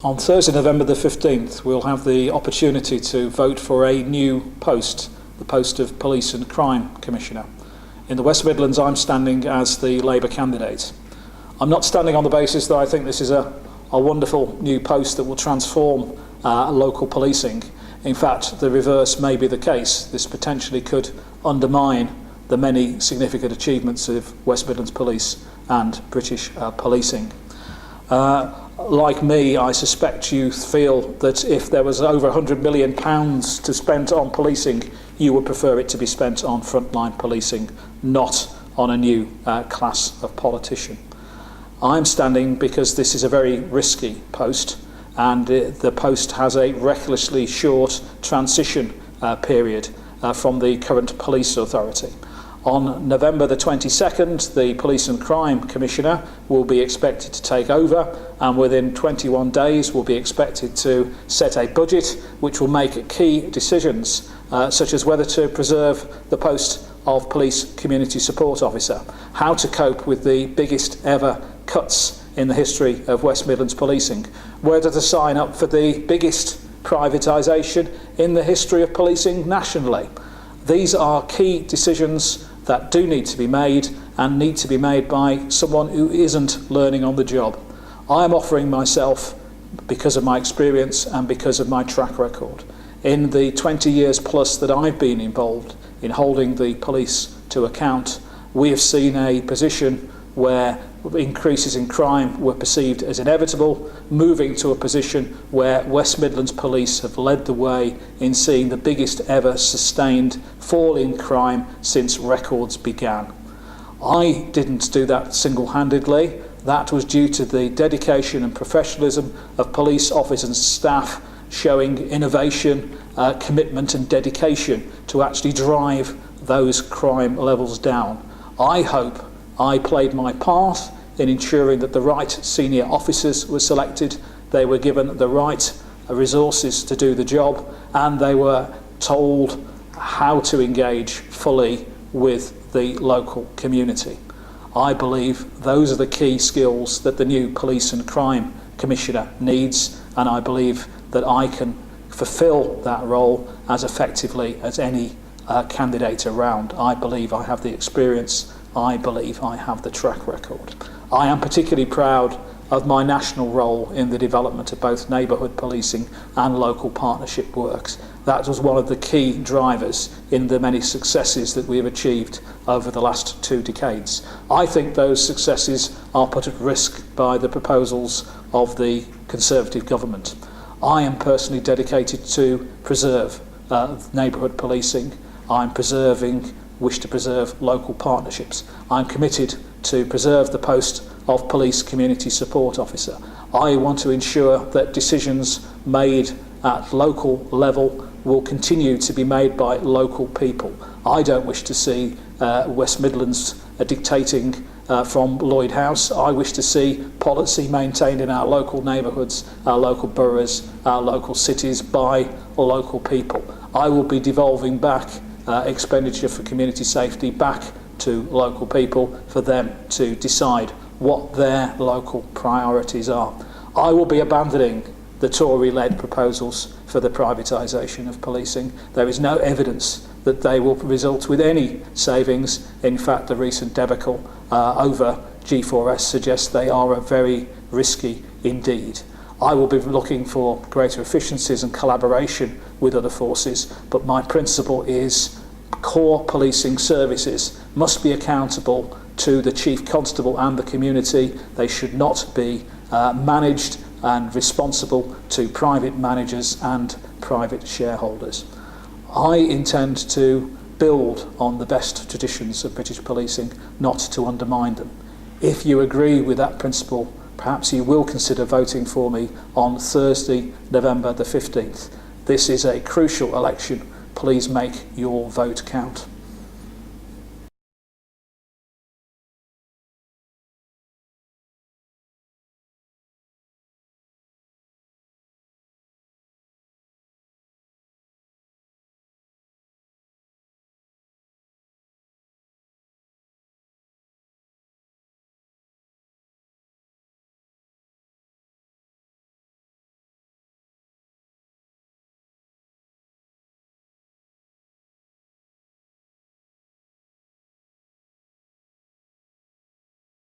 On Thursday, November the 15th, we'll have the opportunity to vote for a new post, the post of Police and Crime Commissioner. In the West Midlands, I'm standing as the Labour candidate. I'm not standing on the basis that I think this is a wonderful new post that will transform local policing. In fact, the reverse may be the case. This potentially could undermine the many significant achievements of West Midlands Police and British policing. Like me, I suspect you feel that if there was over £100 million to spend on policing, you would prefer it to be spent on frontline policing, not on a new class of politician. I'm standing because this is a very risky post, and the post has a recklessly short transition period from the current police authority. On November the 22nd, the Police and Crime Commissioner will be expected to take over, and within 21 days will be expected to set a budget which will make key decisions such as whether to preserve the post of Police Community Support Officer, how to cope with the biggest ever cuts in the history of West Midlands policing, whether to sign up for the biggest privatisation in the history of policing nationally. These are key decisions that do need to be made, and need to be made by someone who isn't learning on the job. I am offering myself because of my experience and because of my track record. In the 20 years plus that I've been involved in holding the police to account, we have seen a position where increases in crime were perceived as inevitable, moving to a position where West Midlands Police have led the way in seeing the biggest ever sustained fall in crime since records began. I didn't do that single-handedly. That was due to the dedication and professionalism of police officers and staff showing innovation, commitment and dedication to actually drive those crime levels down. I hope I played my part in ensuring that the right senior officers were selected, they were given the right resources to do the job, and they were told how to engage fully with the local community. I believe those are the key skills that the new Police and Crime Commissioner needs, and I believe that I can fulfil that role as effectively as any candidate around. I believe I have the experience, I believe I have the track record. I am particularly proud of my national role in the development of both neighbourhood policing and local partnership works. That was one of the key drivers in the many successes that we have achieved over the last 2 decades. I think those successes are put at risk by the proposals of the Conservative government. I am personally dedicated to preserve neighbourhood policing. I'm wish to preserve local partnerships. I'm committed to preserve the post of Police Community Support Officer. I want to ensure that decisions made at local level will continue to be made by local people. I don't wish to see West Midlands dictating from Lloyd House. I wish to see policy maintained in our local neighbourhoods, our local boroughs, our local cities by local people. I will be devolving back expenditure for community safety back to local people for them to decide what their local priorities are. I will be abandoning the Tory-led proposals for the privatisation of policing. There is no evidence that they will result with any savings. In fact, the recent debacle over G4S suggests they are very risky indeed. I will be looking for greater efficiencies and collaboration with other forces, but my principle is core policing services must be accountable to the Chief Constable and the community. They should not be managed and responsible to private managers and private shareholders. I intend to build on the best traditions of British policing, not to undermine them. If you agree with that principle, perhaps you will consider voting for me on Thursday, November the 15th. This is a crucial election. Please make your vote count.